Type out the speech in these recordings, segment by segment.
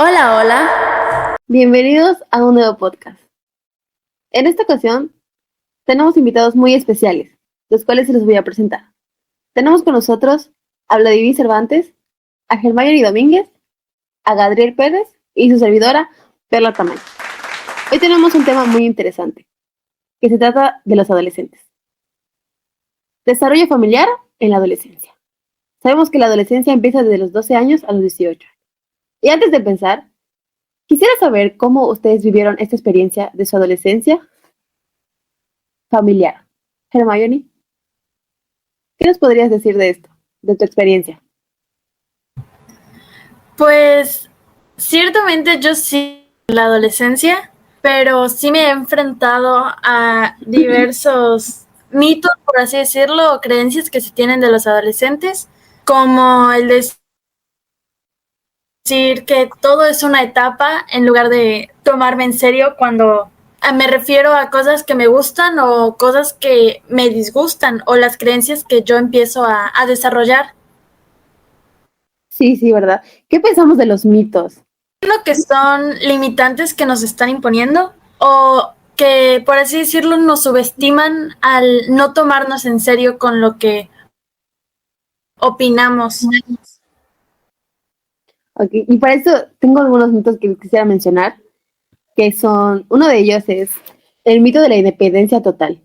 Hola, hola. Bienvenidos a un nuevo podcast. En esta ocasión tenemos invitados muy especiales, los cuales se los voy a presentar. Tenemos con nosotros a Vladimir Cervantes, a Hermione Domínguez, a Gadriel Pérez y su servidora Perla Tamayo. Hoy tenemos un tema muy interesante, que se trata de los adolescentes. Desarrollo familiar en la adolescencia. Sabemos que la adolescencia empieza desde los 12 años a los 18. Y antes de pensar, quisiera saber cómo ustedes vivieron esta experiencia de su adolescencia familiar. Hermione, ¿qué nos podrías decir de esto, de tu experiencia? Pues ciertamente yo sí en la adolescencia, pero sí me he enfrentado a diversos mitos, por así decirlo, o creencias que se tienen de los adolescentes, como el decir que todo es una etapa en lugar de tomarme en serio cuando me refiero a cosas que me gustan o cosas que me disgustan o las creencias que yo empiezo a desarrollar. Sí, ¿verdad? ¿Qué pensamos de los mitos? Lo que son limitantes que nos están imponiendo o que, por así decirlo, nos subestiman al no tomarnos en serio con lo que opinamos. Okay. Y para eso tengo algunos mitos que quisiera mencionar, que son, uno de ellos es el mito de la independencia total.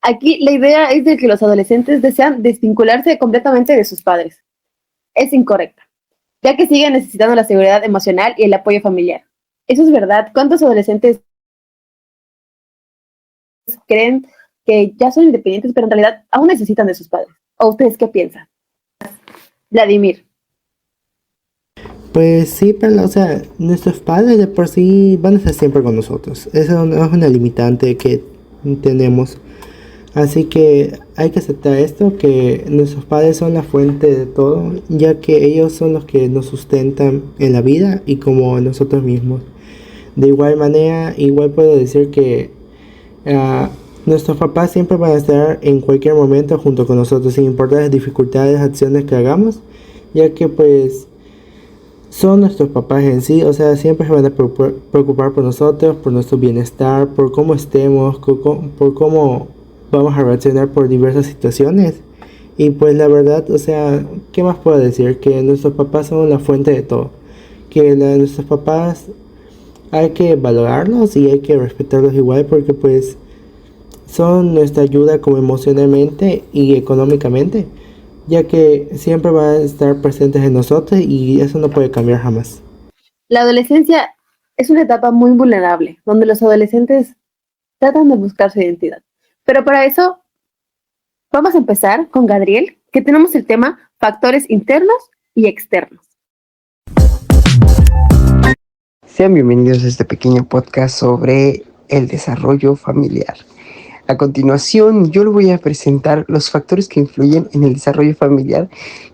Aquí la idea es de que los adolescentes desean desvincularse completamente de sus padres. Es incorrecta, ya que siguen necesitando la seguridad emocional y el apoyo familiar. Eso es verdad. ¿Cuántos adolescentes creen que ya son independientes, pero en realidad aún necesitan de sus padres? ¿O ustedes qué piensan? Vladimir. Pues sí, pero, o sea, nuestros padres de por sí van a estar siempre con nosotros. Eso no es una limitante que tenemos. Así que hay que aceptar esto, que nuestros padres son la fuente de todo, ya que ellos son los que nos sustentan en la vida y como nosotros mismos. De igual manera, igual puedo decir que nuestros papás siempre van a estar en cualquier momento junto con nosotros, sin importar las dificultades, acciones que hagamos, ya que pues son nuestros papás en sí, o sea, siempre se van a preocupar por nosotros, por nuestro bienestar, por cómo estemos, por cómo vamos a reaccionar por diversas situaciones. Y pues la verdad, o sea, ¿qué más puedo decir? Que nuestros papás son la fuente de todo. Que nuestros papás hay que valorarlos y hay que respetarlos igual porque pues son nuestra ayuda como emocionalmente y económicamente, ya que siempre van a estar presentes en nosotros y eso no puede cambiar jamás. La adolescencia es una etapa muy vulnerable, donde los adolescentes tratan de buscar su identidad. Pero para eso, vamos a empezar con Gadriel, que tenemos el tema factores internos y externos. Sean bienvenidos a este pequeño podcast sobre el desarrollo familiar. A continuación, yo les voy a presentar los factores que influyen en el desarrollo familiar,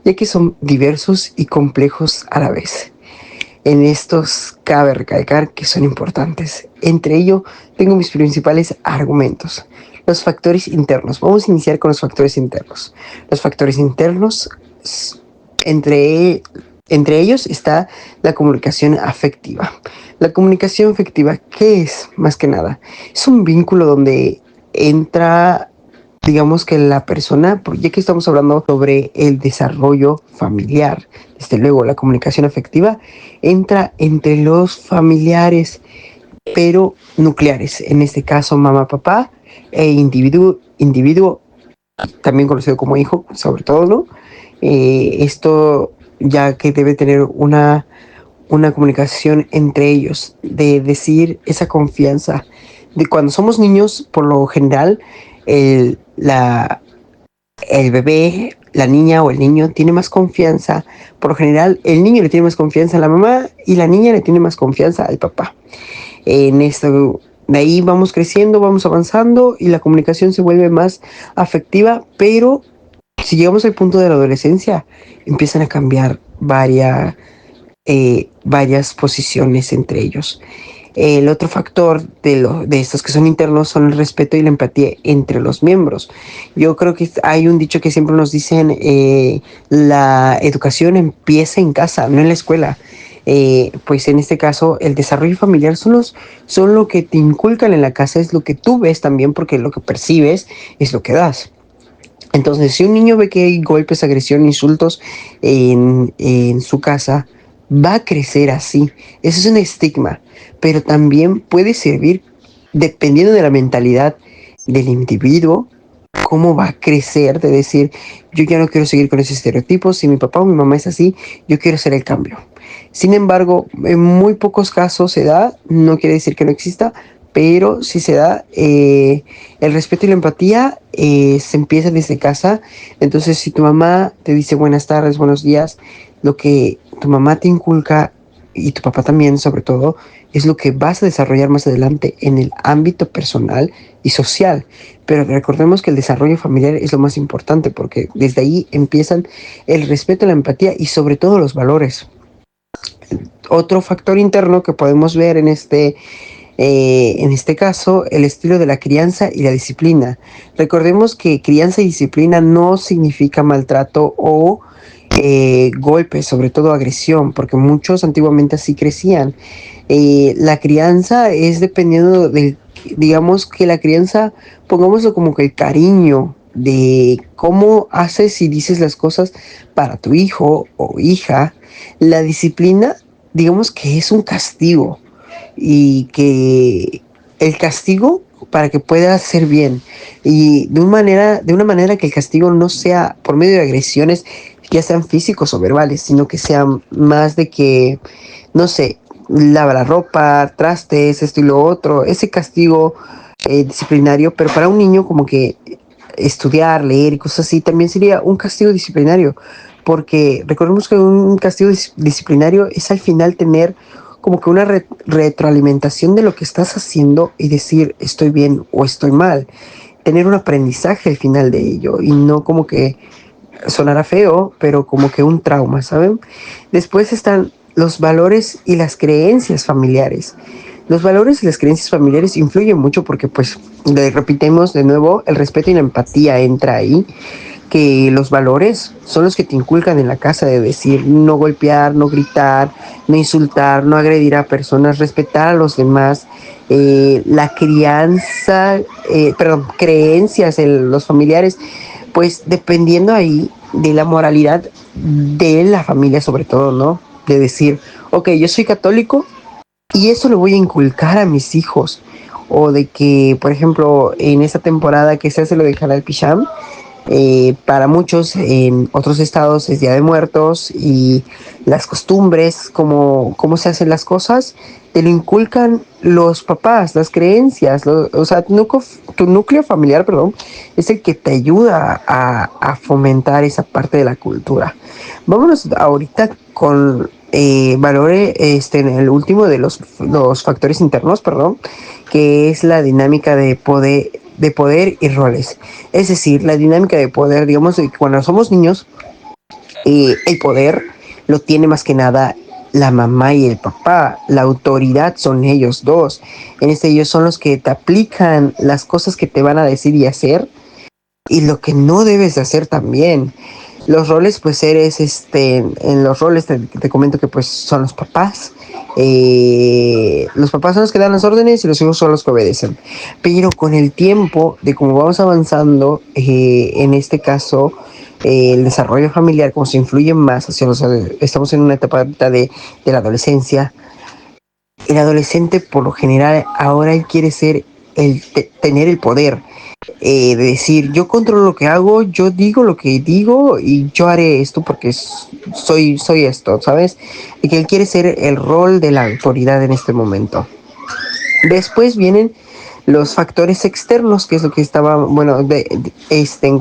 ya que son diversos y complejos a la vez. En estos cabe recalcar que son importantes. Entre ellos, tengo mis principales argumentos. Los factores internos. Vamos a iniciar con los factores internos. Los factores internos, entre ellos está la comunicación afectiva. La comunicación afectiva, ¿qué es? Más que nada, es un vínculo donde entra, digamos que la persona, ya que estamos hablando sobre el desarrollo familiar, desde luego la comunicación afectiva entra entre los familiares, pero nucleares, en este caso mamá, papá e individuo, también conocido como hijo, sobre todo, ¿no? Esto ya que debe tener una comunicación entre ellos, de decir esa confianza. De cuando somos niños, por lo general, el bebé, la niña o el niño tiene más confianza. Por lo general, el niño le tiene más confianza a la mamá y la niña le tiene más confianza al papá. En esto, de ahí vamos creciendo, vamos avanzando y la comunicación se vuelve más afectiva, pero si llegamos al punto de la adolescencia, empiezan a cambiar varias posiciones entre ellos. El otro factor de estos que son internos son el respeto y la empatía entre los miembros. Yo creo que hay un dicho que siempre nos dicen, la educación empieza en casa, no en la escuela. pues en este caso el desarrollo familiar son lo que te inculcan en la casa, es lo que tú ves también, porque lo que percibes es lo que das. Entonces, si un niño ve que hay golpes, agresión, insultos en su casa, va a crecer así. Eso es un estigma, pero también puede servir, dependiendo de la mentalidad del individuo, cómo va a crecer, de decir, yo ya no quiero seguir con ese estereotipo, si mi papá o mi mamá es así, yo quiero hacer el cambio. Sin embargo, en muy pocos casos se da, no quiere decir que no exista, pero si se da, el respeto y la empatía se empieza desde casa. Entonces, si tu mamá te dice buenas tardes, buenos días, lo que tu mamá te inculca y tu papá también, sobre todo, es lo que vas a desarrollar más adelante en el ámbito personal y social. Pero recordemos que el desarrollo familiar es lo más importante, porque desde ahí empiezan el respeto, la empatía y sobre todo los valores. Otro factor interno que podemos ver en este caso, el estilo de la crianza y la disciplina. Recordemos que crianza y disciplina no significa maltrato o golpes, sobre todo agresión, porque muchos antiguamente así crecían. La crianza es dependiendo del, digamos que la crianza, pongámoslo como que el cariño de cómo haces y dices las cosas para tu hijo o hija. La disciplina, digamos que es un castigo, y que el castigo para que pueda hacer bien, y de una manera que el castigo no sea por medio de agresiones, ya sean físicos o verbales, sino que sean más de que, no sé, lava la ropa, trastes, esto y lo otro, ese castigo disciplinario. Pero para un niño como que estudiar, leer y cosas así también sería un castigo disciplinario, porque recordemos que un castigo disciplinario es al final tener como que una retroalimentación de lo que estás haciendo y decir estoy bien o estoy mal, tener un aprendizaje al final de ello, y no como que sonará feo, pero como que un trauma, ¿saben? Después están los valores y las creencias familiares. Los valores y las creencias familiares influyen mucho porque, pues, le repetimos de nuevo, el respeto y la empatía entra ahí, que los valores son los que te inculcan en la casa, de decir no golpear, no gritar, no insultar, no agredir a personas, respetar a los demás. La crianza, creencias en los familiares, pues dependiendo ahí de la moralidad de la familia sobre todo, ¿no? De decir, ok, yo soy católico y eso lo voy a inculcar a mis hijos. O de que, por ejemplo, en esta temporada que se hace lo de Halal Pisham, para muchos en otros estados es Día de Muertos, y las costumbres, cómo se hacen las cosas, te lo inculcan los papás, las creencias, o sea, tu núcleo familiar, perdón, es el que te ayuda a fomentar esa parte de la cultura. Vámonos ahorita con valores, en el último de los factores internos, perdón, que es la dinámica de poder y roles. Es decir, la dinámica de poder, digamos, de que cuando somos niños, el poder lo tiene más que nada la mamá y el papá. La autoridad son ellos dos. Ellos son los que te aplican las cosas que te van a decir y hacer, y lo que no debes de hacer también. Los roles, pues eres, en los roles te comento que pues son los papás. Los papás son los que dan las órdenes y los hijos son los que obedecen. Pero con el tiempo, de cómo vamos avanzando, en este caso, el desarrollo familiar, como se influye más hacia estamos en una etapa de la adolescencia. El adolescente, por lo general, ahora él quiere ser tener el poder, de decir, yo controlo lo que hago, yo digo lo que digo y yo haré esto porque soy esto, ¿sabes? Y que él quiere ser el rol de la autoridad en este momento. Después vienen los factores externos, que es lo que estaba, bueno,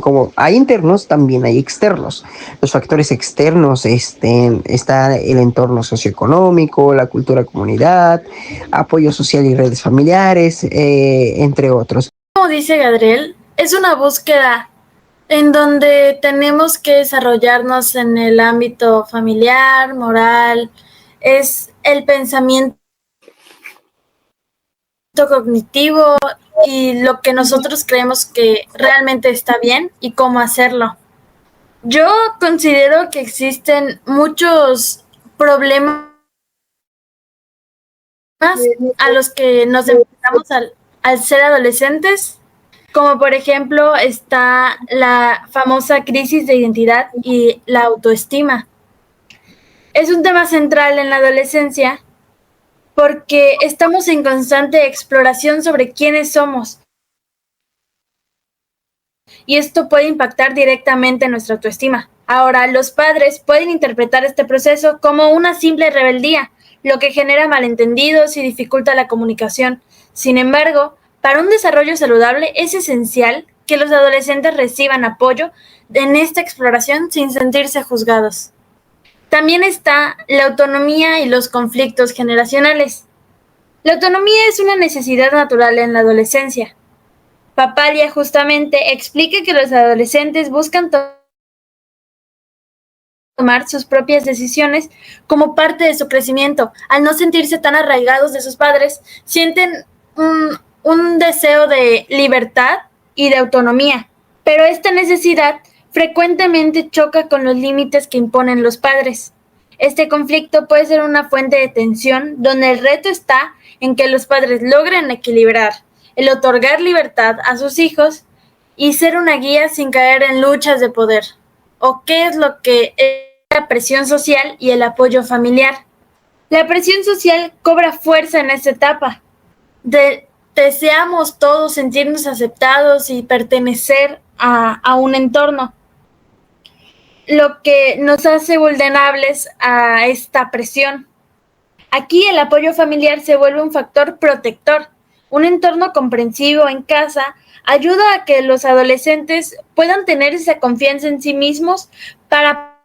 como hay internos, también hay externos. Los factores externos, está el entorno socioeconómico, la cultura comunidad, apoyo social y redes familiares, entre otros. Como dice Gadriel, es una búsqueda en donde tenemos que desarrollarnos en el ámbito familiar, moral, es el pensamiento cognitivo y lo que nosotros creemos que realmente está bien y cómo hacerlo. Yo considero que existen muchos problemas a los que nos enfrentamos al ser adolescentes, como por ejemplo está la famosa crisis de identidad y la autoestima. Es un tema central en la adolescencia porque estamos en constante exploración sobre quiénes somos y esto puede impactar directamente en nuestra autoestima. Ahora, los padres pueden interpretar este proceso como una simple rebeldía, lo que genera malentendidos y dificulta la comunicación. Sin embargo, para un desarrollo saludable es esencial que los adolescentes reciban apoyo en esta exploración sin sentirse juzgados. También está la autonomía y los conflictos generacionales. La autonomía es una necesidad natural en la adolescencia. Papalia justamente explica que los adolescentes buscan tomar sus propias decisiones como parte de su crecimiento. Al no sentirse tan arraigados de sus padres, sienten un deseo de libertad y de autonomía, pero esta necesidad frecuentemente choca con los límites que imponen los padres. Este conflicto puede ser una fuente de tensión donde el reto está en que los padres logren equilibrar el otorgar libertad a sus hijos y ser una guía sin caer en luchas de poder. ¿O qué es lo que es la presión social y el apoyo familiar? La presión social cobra fuerza en esta etapa. Deseamos todos sentirnos aceptados y pertenecer a un entorno, lo que nos hace vulnerables a esta presión. Aquí el apoyo familiar se vuelve un factor protector. Un entorno comprensivo en casa ayuda a que los adolescentes puedan tener esa confianza en sí mismos para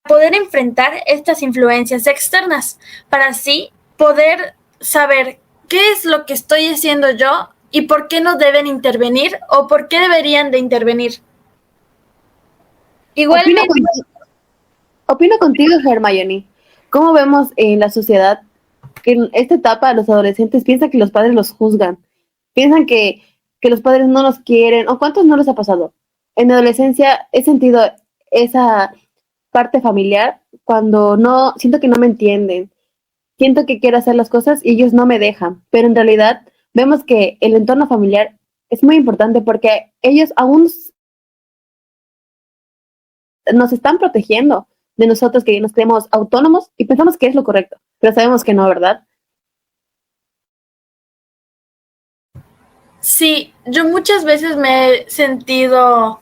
poder enfrentar estas influencias externas, para así poder saber qué es lo que estoy haciendo yo y por qué no deben intervenir o por qué deberían de intervenir. Igualmente, Opino contigo, Hermione. ¿Cómo vemos en la sociedad que en esta etapa los adolescentes piensan que los padres los juzgan? Piensan que los padres no los quieren, o cuántos no les ha pasado. En la adolescencia he sentido esa parte familiar cuando no, siento que no me entienden, siento que quiero hacer las cosas y ellos no me dejan, pero en realidad vemos que el entorno familiar es muy importante porque ellos aún nos están protegiendo de nosotros que nos creemos autónomos y pensamos que es lo correcto, pero sabemos que no, ¿verdad? Sí, yo muchas veces me he sentido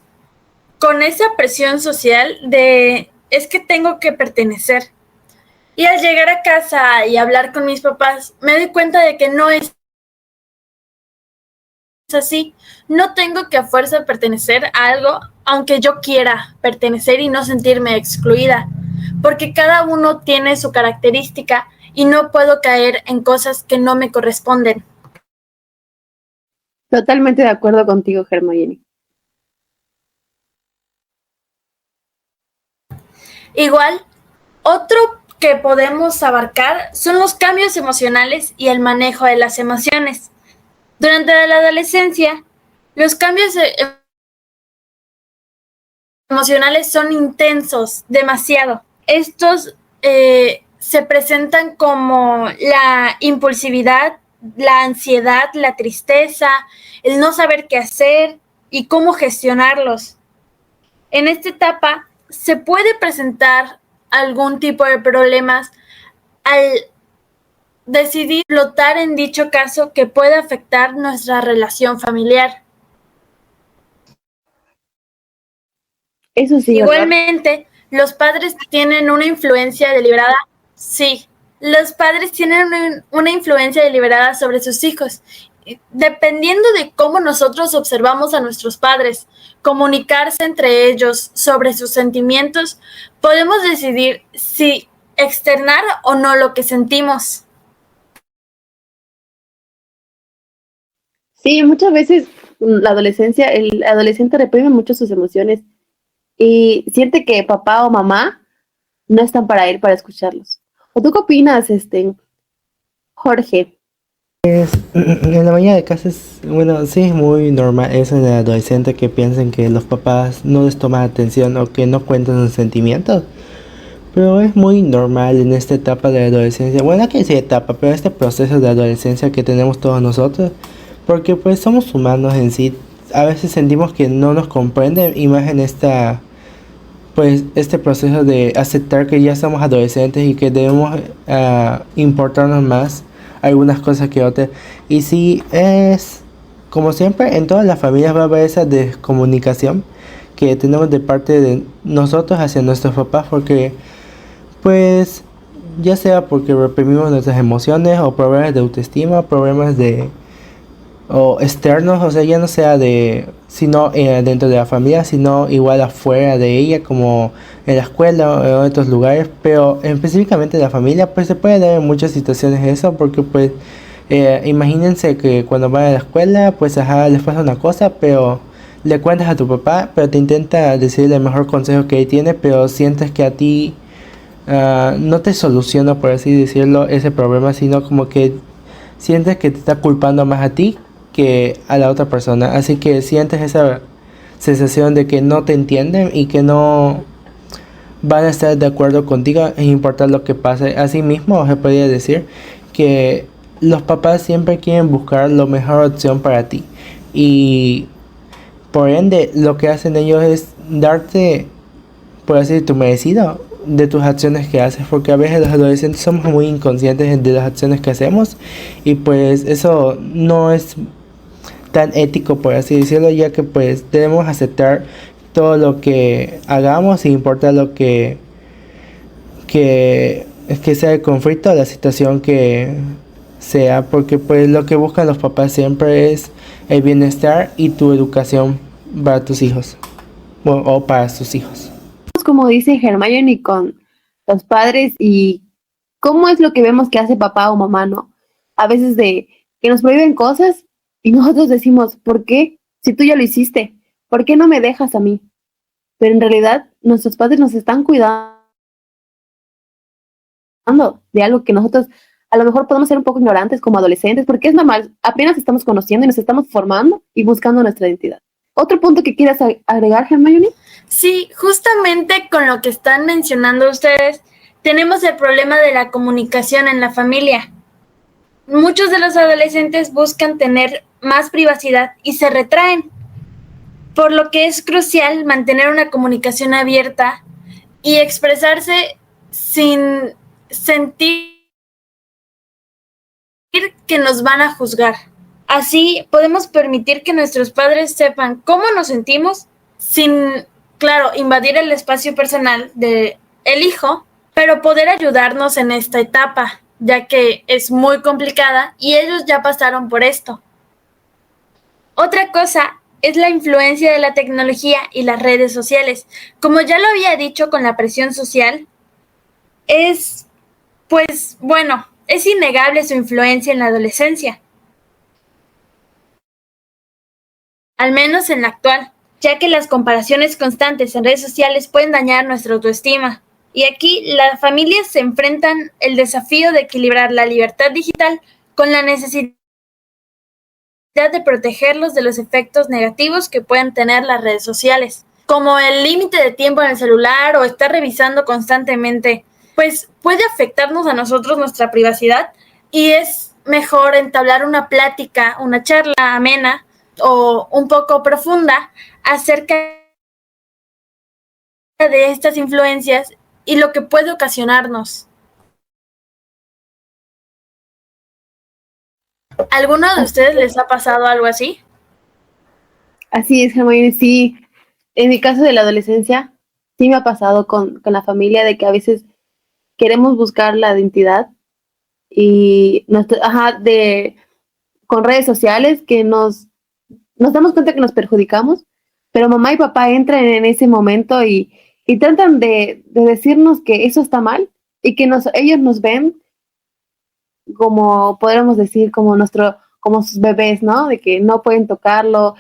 con esa presión social de es que tengo que pertenecer. Y al llegar a casa y hablar con mis papás, me doy cuenta de que no es así. No tengo que a fuerza pertenecer a algo, aunque yo quiera pertenecer y no sentirme excluida, porque cada uno tiene su característica y no puedo caer en cosas que no me corresponden. Totalmente de acuerdo contigo, Hermione. Igual, otro que podemos abarcar son los cambios emocionales y el manejo de las emociones. Durante la adolescencia, los cambios emocionales son intensos, demasiado. Estos se presentan como la impulsividad, la ansiedad, la tristeza, el no saber qué hacer y cómo gestionarlos. En esta etapa se puede presentar algún tipo de problemas al decidir explotar en dicho caso que puede afectar nuestra relación familiar. Eso sí, Igualmente, los padres tienen una influencia deliberada. Sí, los padres tienen una influencia deliberada sobre sus hijos. Dependiendo de cómo nosotros observamos a nuestros padres comunicarse entre ellos sobre sus sentimientos, podemos decidir si externar o no lo que sentimos. Sí, muchas veces la adolescencia, el adolescente reprime mucho sus emociones y siente que papá o mamá no están para él, para escucharlos. ¿O tú qué opinas, Jorge? En la mayoría de casos, bueno, sí es muy normal eso en el adolescente que piensen que los papás no les toman atención o que no cuentan sus sentimientos. Pero es muy normal en esta etapa de la adolescencia, bueno, no quiero decir etapa, pero este proceso de adolescencia que tenemos todos nosotros, porque pues somos humanos en sí, a veces sentimos que no nos comprenden y más en pues este proceso de aceptar que ya somos adolescentes y que debemos importarnos más algunas cosas que otras. Y sí, es como siempre, en todas las familias va a haber esa descomunicación que tenemos de parte de nosotros hacia nuestros papás, porque pues ya sea porque reprimimos nuestras emociones o problemas de autoestima, problemas de o externos, o sea, ya no sea de sino dentro de la familia, sino igual afuera de ella, como en la escuela o en otros lugares, pero específicamente de la familia, pues se puede dar en muchas situaciones eso, porque pues imagínense que cuando van a la escuela, pues ajá, les pasa una cosa, pero le cuentas a tu papá, pero te intenta decir el mejor consejo que él tiene, pero sientes que a ti no te soluciona, por así decirlo, ese problema, sino como que sientes que te está culpando más a ti que a la otra persona. Así que sientes esa sensación de que no te entienden y que no van a estar de acuerdo contigo en importar lo que pase. Asimismo, se podría decir que los papás siempre quieren buscar la mejor opción para ti. Y por ende, lo que hacen ellos es darte, por así decir, tu merecido de tus acciones que haces, porque a veces los adolescentes somos muy inconscientes de las acciones que hacemos y pues eso no es tan ético, por así decirlo, ya que pues debemos aceptar todo lo que hagamos sin importar lo que sea el conflicto o la situación que sea, porque pues lo que buscan los papás siempre es el bienestar y tu educación para tus hijos o para sus hijos. Como dice Hermione con los padres y cómo es lo que vemos que hace papá o mamá, ¿no? A veces de que nos prohíben cosas y nosotros decimos, ¿por qué? Si tú ya lo hiciste, ¿por qué no me dejas a mí? Pero en realidad nuestros padres nos están cuidando de algo que nosotros a lo mejor podemos ser un poco ignorantes como adolescentes, porque es normal, apenas estamos conociendo y nos estamos formando y buscando nuestra identidad. ¿Otro punto que quieras agregar, Hermione? Sí, justamente con lo que están mencionando ustedes, tenemos el problema de la comunicación en la familia. Muchos de los adolescentes buscan tener más privacidad y se retraen, por lo que es crucial mantener una comunicación abierta y expresarse sin sentir que nos van a juzgar. Así podemos permitir que nuestros padres sepan cómo nos sentimos sin, claro, invadir el espacio personal del hijo, pero poder ayudarnos en esta etapa, ya que es muy complicada y ellos ya pasaron por esto. Otra cosa es la influencia de la tecnología y las redes sociales. Como ya lo había dicho con la presión social, es innegable su influencia en la adolescencia, al menos en la actual, ya que las comparaciones constantes en redes sociales pueden dañar nuestra autoestima. Y aquí las familias se enfrentan el desafío de equilibrar la libertad digital con la necesidad de protegerlos de los efectos negativos que pueden tener las redes sociales, como el límite de tiempo en el celular o estar revisando constantemente, pues puede afectarnos a nosotros nuestra privacidad y es mejor entablar una plática, una charla amena o un poco profunda acerca de estas influencias y lo que puede ocasionarnos. ¿Alguno de ustedes les ha pasado algo así? Así es, Hermione, sí. En mi caso de la adolescencia, sí me ha pasado con la familia de que a veces queremos buscar la identidad y con redes sociales que nos damos cuenta que nos perjudicamos, pero mamá y papá entran en ese momento y tratan de decirnos que eso está mal y que ellos nos ven como, podríamos decir, como sus bebés, ¿no? De que no pueden tocarlo,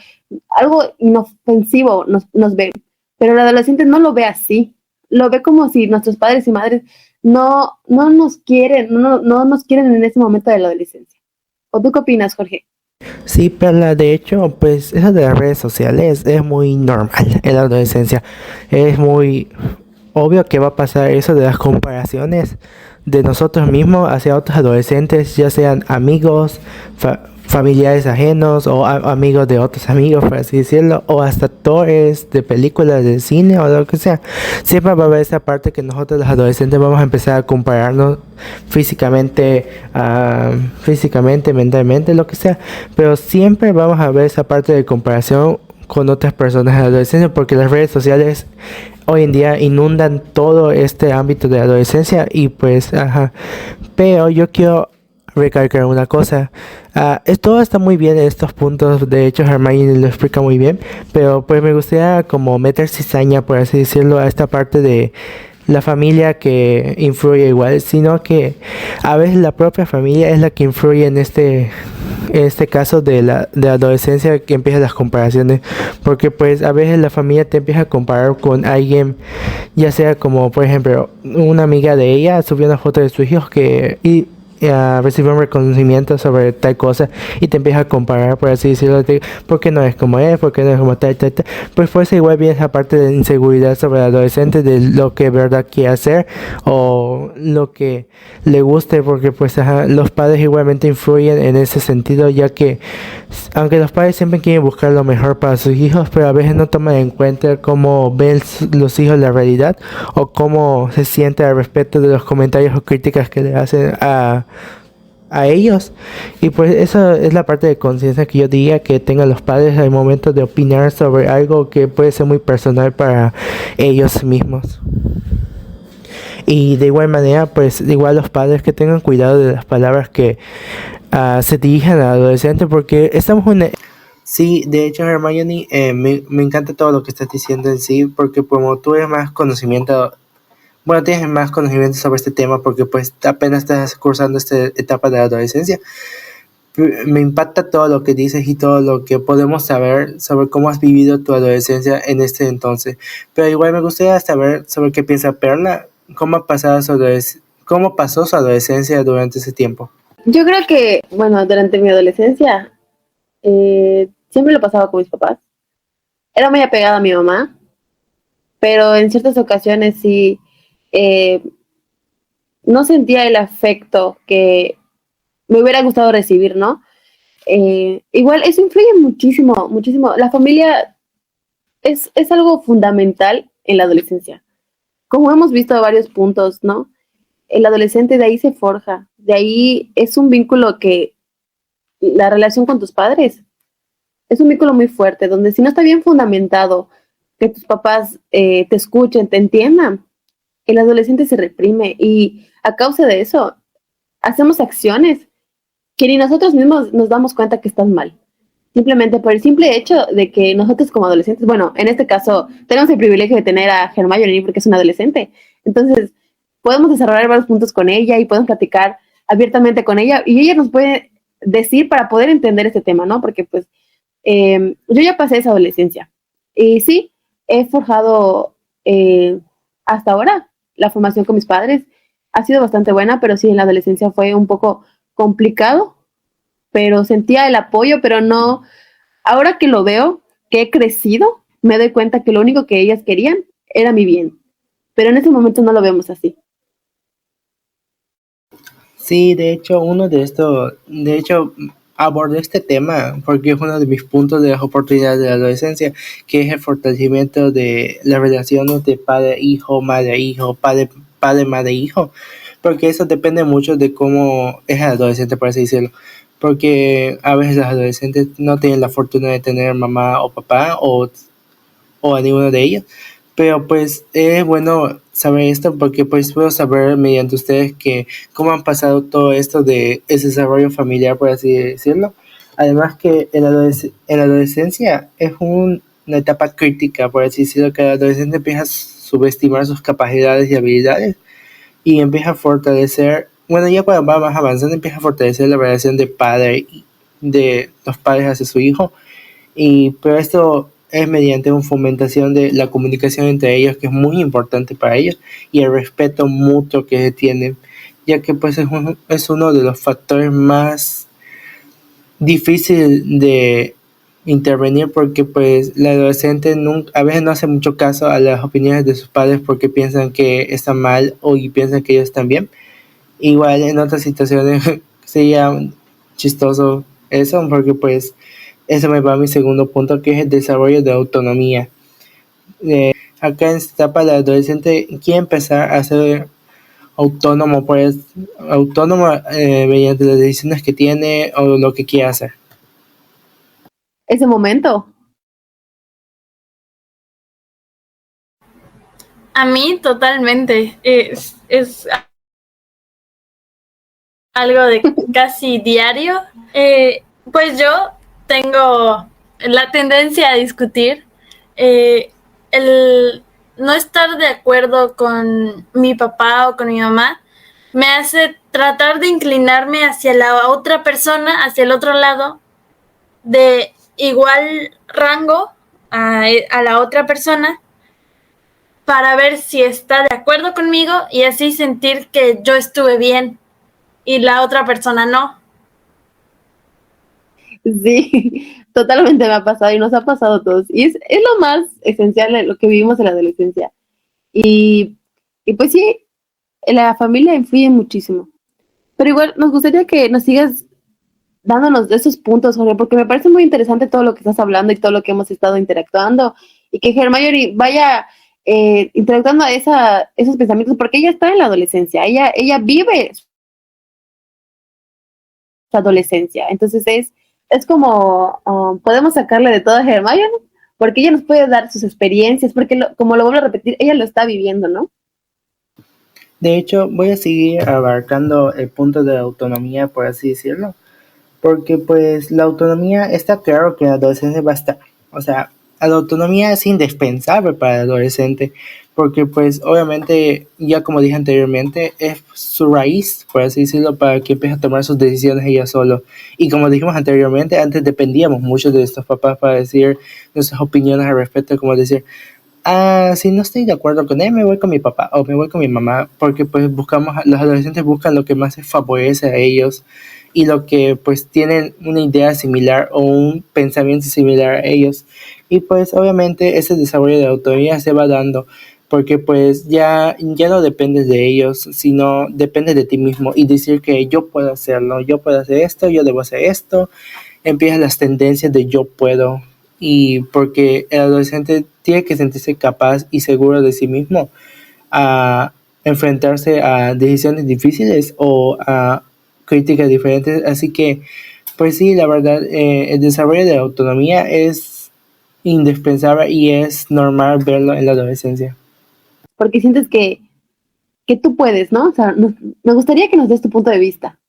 algo inofensivo nos ven. Pero el adolescente no lo ve así, lo ve como si nuestros padres y madres no nos quieren en ese momento de la adolescencia. ¿O tú qué opinas, Jorge? Sí, Perla, de hecho, pues eso de las redes sociales es muy normal en la adolescencia. Es muy obvio que va a pasar eso de las comparaciones de nosotros mismos hacia otros adolescentes, ya sean amigos, familiares ajenos o amigos de otros amigos, por así decirlo, o hasta actores de películas, de cine o lo que sea. Siempre va a haber esa parte que nosotros los adolescentes vamos a empezar a compararnos físicamente, mentalmente, lo que sea, pero siempre vamos a ver esa parte de comparación con otras personas de adolescencia, porque las redes sociales hoy en día inundan todo este ámbito de adolescencia y pues, pero yo quiero recalcar una cosa. Todo está muy bien en estos puntos, de hecho Hermione lo explica muy bien, pero pues me gustaría como meter cizaña, por así decirlo, a esta parte de la familia que influye igual, sino que a veces la propia familia es la que influye en este caso de la adolescencia, que empiezan las comparaciones, porque pues a veces la familia te empieza a comparar con alguien, ya sea como por ejemplo una amiga de ella subió una foto de su hijo recibió un reconocimiento sobre tal cosa y te empieza a comparar, por así decirlo, por qué no es como él, por qué no es como tal. Pues por eso igual viene esa parte de inseguridad sobre el adolescente, de lo que verdad quiere hacer o lo que le guste, porque pues los padres igualmente influyen en ese sentido, ya que aunque los padres siempre quieren buscar lo mejor para sus hijos, pero a veces no toman en cuenta cómo ven los hijos la realidad o cómo se siente al respecto de los comentarios o críticas que le hacen a ellos. Y pues eso es la parte de conciencia que yo diría que tengan los padres al momento de opinar sobre algo que puede ser muy personal para ellos mismos. Y de igual manera, pues igual los padres que tengan cuidado de las palabras que se dirigen al adolescente, porque estamos en... Sí, de hecho Hermione, me encanta todo lo que estás diciendo en sí, porque como tú eres más conocimiento, bueno, tienes más conocimiento sobre este tema, porque pues apenas estás cursando esta etapa de la adolescencia. Me impacta todo lo que dices y todo lo que podemos saber sobre cómo has vivido tu adolescencia en este entonces. Pero igual me gustaría saber sobre qué piensa Perla, cómo pasó su adolescencia durante ese tiempo. Yo creo que, bueno, durante mi adolescencia siempre lo pasaba con mis papás. Era muy apegada a mi mamá, pero en ciertas ocasiones sí no sentía el afecto que me hubiera gustado recibir, ¿no? Igual eso influye muchísimo, muchísimo. La familia es algo fundamental en la adolescencia. Como hemos visto varios puntos, ¿no? El adolescente de ahí se forja, de ahí es un vínculo que la relación con tus padres es un vínculo muy fuerte, donde si no está bien fundamentado, que tus papás te escuchen, te entiendan, el adolescente se reprime y a causa de eso hacemos acciones que ni nosotros mismos nos damos cuenta que están mal. Simplemente por el simple hecho de que nosotros como adolescentes, bueno, en este caso tenemos el privilegio de tener a Hermione porque es una adolescente, entonces podemos desarrollar varios puntos con ella y podemos platicar abiertamente con ella y ella nos puede decir para poder entender este tema, ¿no? Porque pues yo ya pasé esa adolescencia y sí, he forjado hasta ahora la formación con mis padres, ha sido bastante buena, pero sí en la adolescencia fue un poco complicado, pero sentía el apoyo, pero no, ahora que lo veo, que he crecido, me doy cuenta que lo único que ellas querían era mi bien, pero en ese momento no lo vemos así. Sí, de hecho, abordé este tema porque es uno de mis puntos de las oportunidades de la adolescencia, que es el fortalecimiento de las relaciones de padre-hijo, madre-hijo, padre-madre-hijo, porque eso depende mucho de cómo es el adolescente, por así decirlo, porque a veces los adolescentes no tienen la fortuna de tener mamá o papá o a ninguno de ellos, pero pues es bueno saber esto porque pues puedo saber mediante ustedes que cómo han pasado todo esto de ese desarrollo familiar, por así decirlo. Además que en la adolescencia es una etapa crítica, por así decirlo, que el adolescente empieza a subestimar sus capacidades y habilidades y empieza a fortalecer, bueno, ya cuando va más avanzando empieza a fortalecer la relación de los padres hacia su hijo, pero esto es mediante una fomentación de la comunicación entre ellos, que es muy importante para ellos, y el respeto mutuo que se tienen, ya que pues es uno de los factores más difíciles de intervenir porque pues la adolescente a veces no hace mucho caso a las opiniones de sus padres porque piensan que está mal y piensan que ellos están bien. Igual en otras situaciones sería chistoso eso porque pues eso me va a mi segundo punto, que es el desarrollo de autonomía. Acá en esta etapa la adolescente quiere empezar a ser autónomo, pues autónomo mediante las decisiones que tiene o lo que quiere hacer. Ese momento. A mí totalmente. Es algo de casi diario. Pues yo tengo la tendencia a discutir. El no estar de acuerdo con mi papá o con mi mamá me hace tratar de inclinarme hacia la otra persona, hacia el otro lado, de igual rango a la otra persona, para ver si está de acuerdo conmigo y así sentir que yo estuve bien y la otra persona no. Sí, totalmente me ha pasado y nos ha pasado a todos. Y es lo más esencial de lo que vivimos en la adolescencia. Y, y pues sí, la familia influye muchísimo. Pero igual nos gustaría que nos sigas dándonos de esos puntos, Jorge, porque me parece muy interesante todo lo que estás hablando y todo lo que hemos estado interactuando. Y que Hermione vaya interactuando a esos pensamientos, porque ella está en la adolescencia, ella vive su adolescencia. Entonces es como podemos sacarle de todo a Hermione, porque ella nos puede dar sus experiencias, porque como lo vuelvo a repetir, ella lo está viviendo, ¿no? De hecho, voy a seguir abarcando el punto de la autonomía, por así decirlo, porque pues la autonomía está claro que la adolescencia va a estar, o sea, la autonomía es indispensable para el adolescente, porque pues obviamente, ya como dije anteriormente, es su raíz, por así decirlo, para que empiece a tomar sus decisiones ella solo. Y como dijimos anteriormente, antes dependíamos mucho de nuestros papás para decir nuestras opiniones al respecto, como decir, si no estoy de acuerdo con él, me voy con mi papá o me voy con mi mamá, porque pues los adolescentes buscan lo que más les favorece a ellos y lo que pues tienen una idea similar o un pensamiento similar a ellos. Y pues obviamente ese desarrollo de autonomía se va dando porque pues ya no dependes de ellos, sino dependes de ti mismo y decir que yo puedo hacerlo, yo puedo hacer esto, yo debo hacer esto. Empiezan las tendencias de yo puedo, y porque el adolescente tiene que sentirse capaz y seguro de sí mismo a enfrentarse a decisiones difíciles o a críticas diferentes. Así que, pues sí, la verdad, el desarrollo de la autonomía es indispensable y es normal verlo en la adolescencia. Porque sientes que tú puedes, ¿no? O sea, me gustaría que nos des tu punto de vista.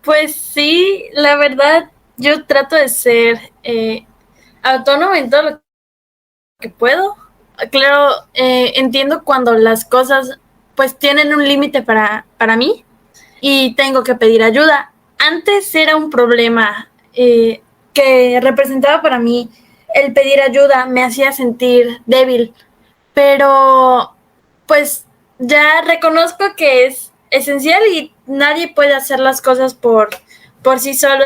Pues sí, la verdad, yo trato de ser autónoma en todo lo que puedo. Claro, entiendo cuando las cosas pues tienen un límite para mí y tengo que pedir ayuda. Antes era un problema que representaba para mí el pedir ayuda, me hacía sentir débil, pero pues ya reconozco que es esencial y nadie puede hacer las cosas por sí solo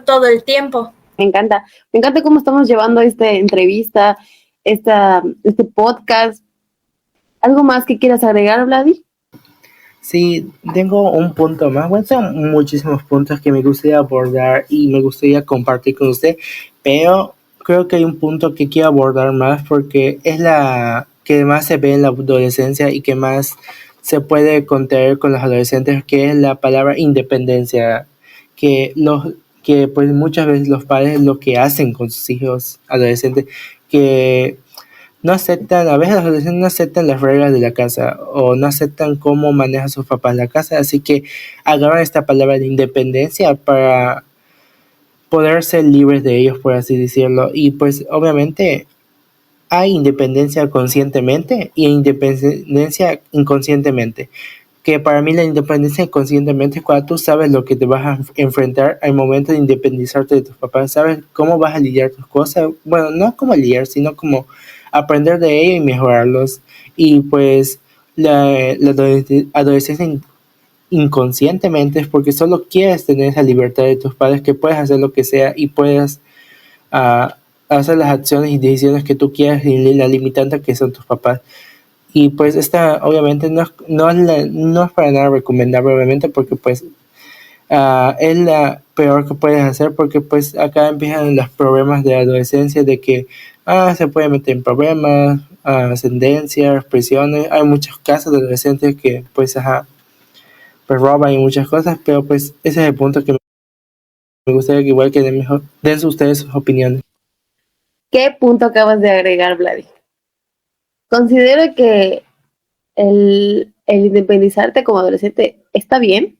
todo el tiempo. Me encanta cómo estamos llevando esta entrevista, este podcast. ¿Algo más que quieras agregar, Vladi? Sí, tengo un punto más. Bueno, son muchísimos puntos que me gustaría abordar y me gustaría compartir con usted, pero creo que hay un punto que quiero abordar más porque es la que más se ve en la adolescencia y que más se puede contraer con los adolescentes, que es la palabra independencia, que pues muchas veces los padres lo que hacen con sus hijos adolescentes, que no aceptan, a veces los adolescentes no aceptan las reglas de la casa o no aceptan cómo manejan sus papás la casa, así que agarran esta palabra de independencia para poder ser libres de ellos, por así decirlo. Y pues obviamente hay independencia conscientemente y independencia inconscientemente, que para mí la independencia inconscientemente es cuando tú sabes lo que te vas a enfrentar al momento de independizarte de tus papás, sabes cómo vas a lidiar tus cosas, bueno, no cómo lidiar, sino como aprender de ello y mejorarlos. Y pues la adolescencia inconscientemente es porque solo quieres tener esa libertad de tus padres, que puedes hacer lo que sea y puedes hacer las acciones y decisiones que tú quieras y la limitante que son tus papás. Y pues esta obviamente no es para nada recomendable, obviamente, porque pues es la peor que puedes hacer, porque pues acá empiezan los problemas de adolescencia, de que se puede meter en problemas, ascendencias, prisiones. Hay muchos casos de adolescentes que pues pues roban y muchas cosas, pero pues ese es el punto que me gustaría que igual que den ustedes sus opiniones. ¿Qué punto acabas de agregar, Vladi? Considero que el independizarte como adolescente está bien,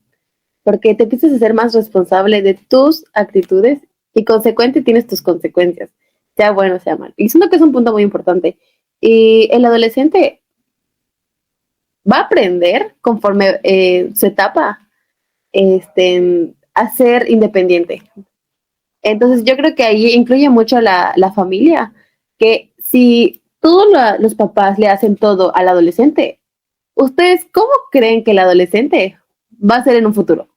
porque te empiezas a ser más responsable de tus actitudes y consecuente tienes tus consecuencias, sea bueno, sea mal. Y siento que es un punto muy importante. Y el adolescente va a aprender conforme su etapa a ser independiente. Entonces yo creo que ahí incluye mucho la familia, que si todos los papás le hacen todo al adolescente, ¿ustedes cómo creen que el adolescente va a ser en un futuro?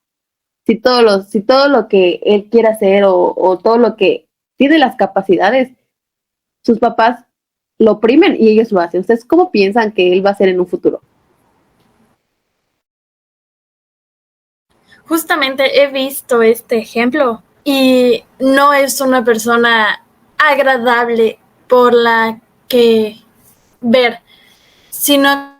Si todo lo que él quiere hacer o todo lo que tiene las capacidades, sus papás lo oprimen y ellos lo hacen. ¿Ustedes cómo piensan que él va a ser en un futuro? Justamente he visto este ejemplo y no es una persona agradable por la que ver, sino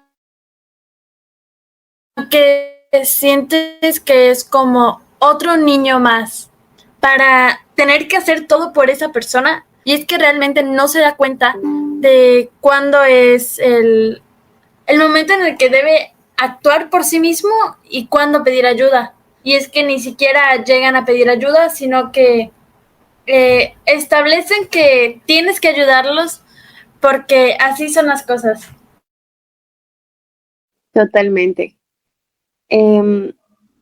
que sientes que es como otro niño más para tener que hacer todo por esa persona, y es que realmente no se da cuenta de cuándo es el momento en el que debe actuar por sí mismo y cuándo pedir ayuda. Y es que ni siquiera llegan a pedir ayuda, sino que establecen que tienes que ayudarlos porque así son las cosas. Totalmente.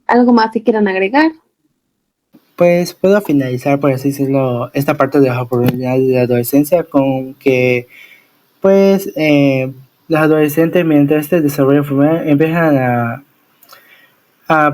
¿Algo más que quieran agregar? Pues puedo finalizar, por así decirlo, esta parte de las oportunidades de la adolescencia con que, pues, los adolescentes, mientras este desarrollo formal, empiezan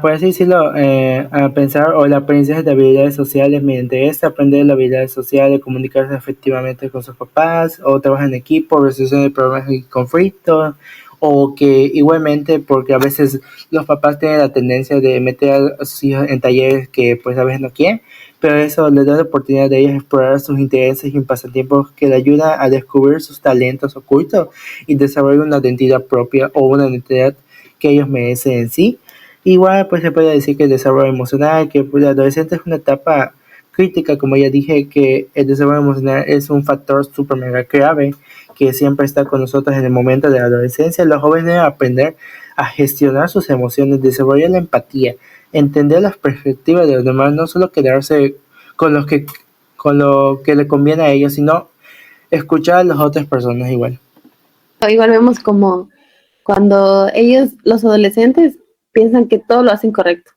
por así decirlo, a pensar o el aprendizaje de habilidades sociales. Mediante aprender las habilidades sociales, comunicarse efectivamente con sus papás, o trabajar en equipo, resolución de problemas y conflictos, o que igualmente, porque a veces los papás tienen la tendencia de meter a sus hijos en talleres que pues a veces no quieren, pero eso les da la oportunidad de ellos explorar sus intereses y un pasatiempo que les ayuda a descubrir sus talentos ocultos y desarrollar una identidad propia o una identidad que ellos merecen en sí. Igual pues se puede decir que el desarrollo emocional, que pues, el adolescente es una etapa crítica, como ya dije, que el desarrollo emocional es un factor súper mega clave que siempre está con nosotros en el momento de la adolescencia. Los jóvenes deben aprender a gestionar sus emociones, desarrollar la empatía, entender las perspectivas de los demás, no solo quedarse con lo que le conviene a ellos, sino escuchar a las otras personas igual. Igual vemos como cuando los adolescentes, piensan que todo lo hacen correcto,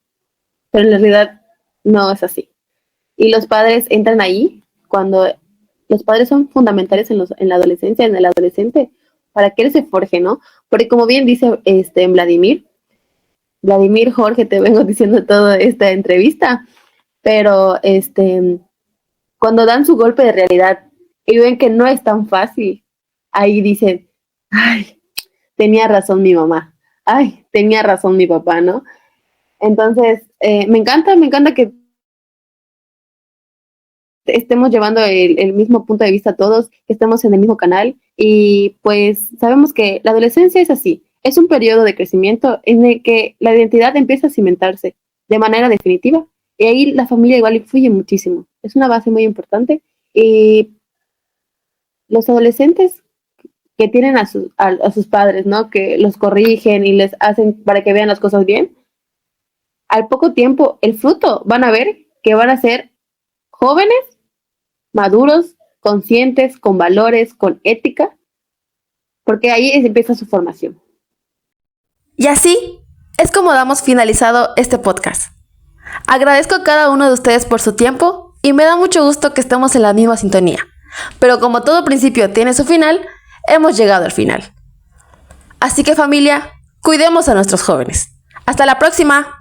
pero en realidad no es así. Y los padres entran ahí cuando los padres son fundamentales en la adolescencia, en el adolescente, para que él se forje, ¿no? Porque como bien dice Vladimir, Jorge, te vengo diciendo toda esta entrevista, pero cuando dan su golpe de realidad y ven que no es tan fácil, ahí dicen, ay, tenía razón mi mamá, ay, tenía razón mi papá, ¿no? Entonces, me encanta que estemos llevando el mismo punto de vista todos, que estemos en el mismo canal, y pues sabemos que la adolescencia es así, es un periodo de crecimiento en el que la identidad empieza a cimentarse de manera definitiva, y ahí la familia igual influye muchísimo, es una base muy importante, y los adolescentes que tienen a sus padres, ¿no? Que los corrigen y les hacen para que vean las cosas bien, al poco tiempo el fruto van a ver que van a ser jóvenes, maduros, conscientes, con valores, con ética, porque ahí empieza su formación. Y así es como damos finalizado este podcast. Agradezco a cada uno de ustedes por su tiempo y me da mucho gusto que estemos en la misma sintonía. Pero como todo principio tiene su final, hemos llegado al final. Así que familia, cuidemos a nuestros jóvenes. ¡Hasta la próxima!